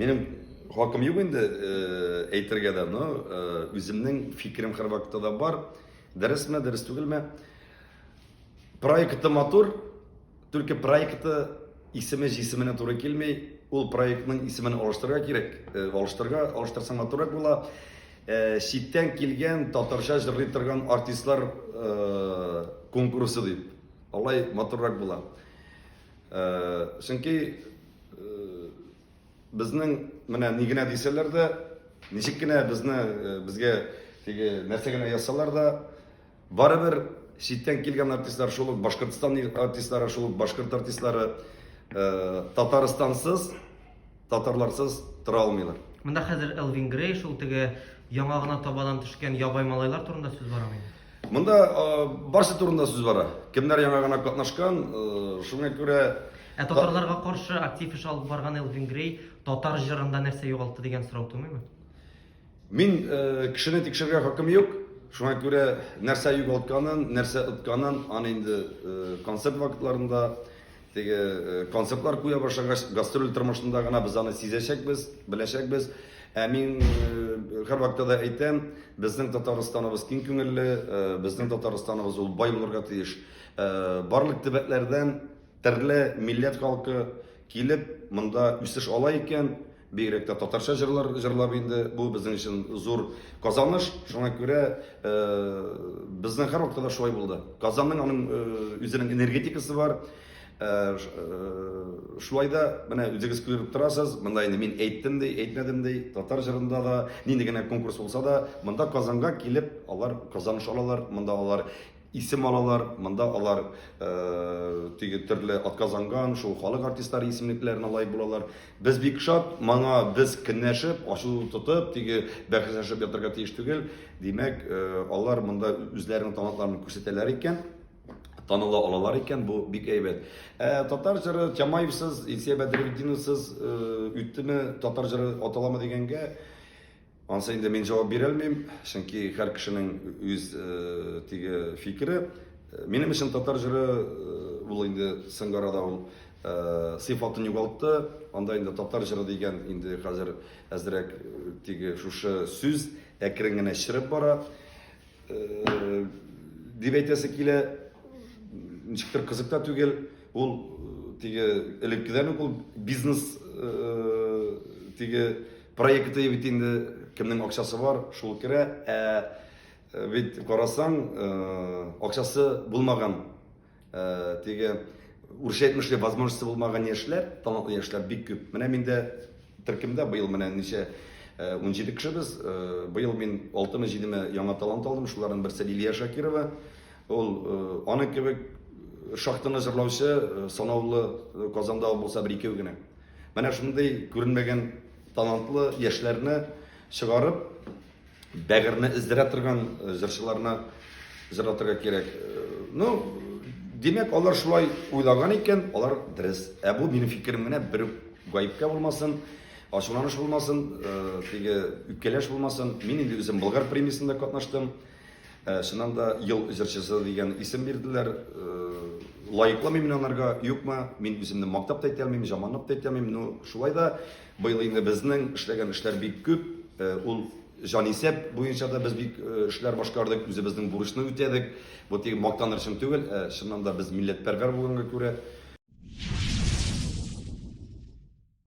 Менің хакым юк инде әйтергә дә, но үземнең фикерем һәр вакытта да бар. Дөресме, дөрес түгелме? Проекты матур, только проекты исеме җисеменә туры килмәй, ул проектның исемен алыштырырга кирәк. Алыштырсаң матуррак була. Читтән килгән татарча җырлый торган артистлар конкурсы дип. Алай матуррак була. Чөнки безнең менә ни генә дисәләр дә, ничек кенә безгә теге нәрсә генә ясалар да, барыбер читтән килгән артистлар, шул ук Башкортстан артистлары, шул ук башкорт артистлары Татарстансыз, татарларсыз тора алмыйлар. Монда хәзер Элвин Грей, шул теге яңа гына табадан төшкән ябай малайлар турында сүз барамы? Монда барсы турында сүз бара. Кемнәр яңа гына катнашкан, шуңа күрә Татарларга каршы актив эш алып барган Элвин Грей татар җырында нәрсә югалтты дигән сорау тумыймы? Мин кешене тикшергә хакым юк. Шуңа күрә нәрсә югалтканын, нәрсә ытканын, аны инде концерт вакытларында теге концертлар куя башлагач, гастроль тормышында гына без аны сизәчәкбез, беләчәкбез. Мин һәр вакытта да әйтәм, безнең Татарстаныбыз киң күңелле, безнең Татарстаныбыз ул бай булырга тиеш. Барлык төбәкләрдән төрле милләт халкы килеп, монда үсеш ала икән, бигрәк тә татарча җырлар җырлап инде, бу безнең өчен зур казаныш. Шуңа күрә безнең һәр вакытта да шулай булды. Казанның аның үзенең энергетикасы бар. Шулай да, менә үзегез күреп торасыз, монда инде мин әйттем ди, әйтмәдем ди, татар җырында да, нинди генә конкурс булса да, монда Казанга килеп, алар казаныш алалар, монда алар исем алалар, монда алар теге төрле атказанган, шул халык артистлары исемлекләрен алай булалар. Без бик шат, моңа біз көнләшеп, ачу тотып, теге бәхәсләшеп ятырга тиеш түгел. Димәк, алар монда үзләренең талантларын күрсәтәләр икән. Таныла алалар икән, бу бик әйбәт. Татар җыры Тямаевсыз, Илсия Бәдретдиновсыз үттеме, татар җыры аталамы дигәнгә, ансы инде мин җавап бирә алмыйм, чөнки һәр кешенең үз теге фикере. Минем өчен татар җыры ул инде сыңгарада ул сыйфатын югалтты. Анда инде татар җыры дигән инде хәзер әзрәк теге шушы сүз әкрен генә чиреп бара. Дип әйтәсе килә. Ничектер кызык та түгел, ул теге элеккедән үк ул бизнес теге проекты бит инде кемнең акчасы бар, шул керә. Бит карасаң, акчасы булмаган, теге үршәйтмешле возможности булмаган яшьләр, талантлы яшьләр бик күп. Менә миндә төркемдә быел менә ничә 17 кешебез, быел мин 6-7 яңа талант алдым, шуларның берсе Лилия Шакирова. Ул аны кебек шахтаны җырлаучы санаулы Казанда булса бер икәү генә. Менә шундый күренмәгән талантлы яшьләрне чыгарып, бәгырне издерә торган җырчыларны җыратырга кирәк. Ну, димәк, алар шулай уйлаган икән, алар дөрес. Бу минем фикерем генә, бер гаепкә булмасын, ачуланыш булмасын, теге үпкәләш булмасын. Мин инде үзем Болгар премиясендә катнаштым. Шуннан да ел җырчысы дигән исем бирделәр. Лайыкламыйм мин аларга, юкмы? Мин үземне мактап та әйтә алмыйм, жаманлап та әйтә алмыйм. Ну, шулай да быел инде безнең эшләгән эшләр бик күп. Ул җанисәп буенча да без бик эшләр башкардык, үзебезнең бурычны үтәдек. Бу тик мактаныр өчен түгел, шуннан да без милләтпәрвәр булганга күрә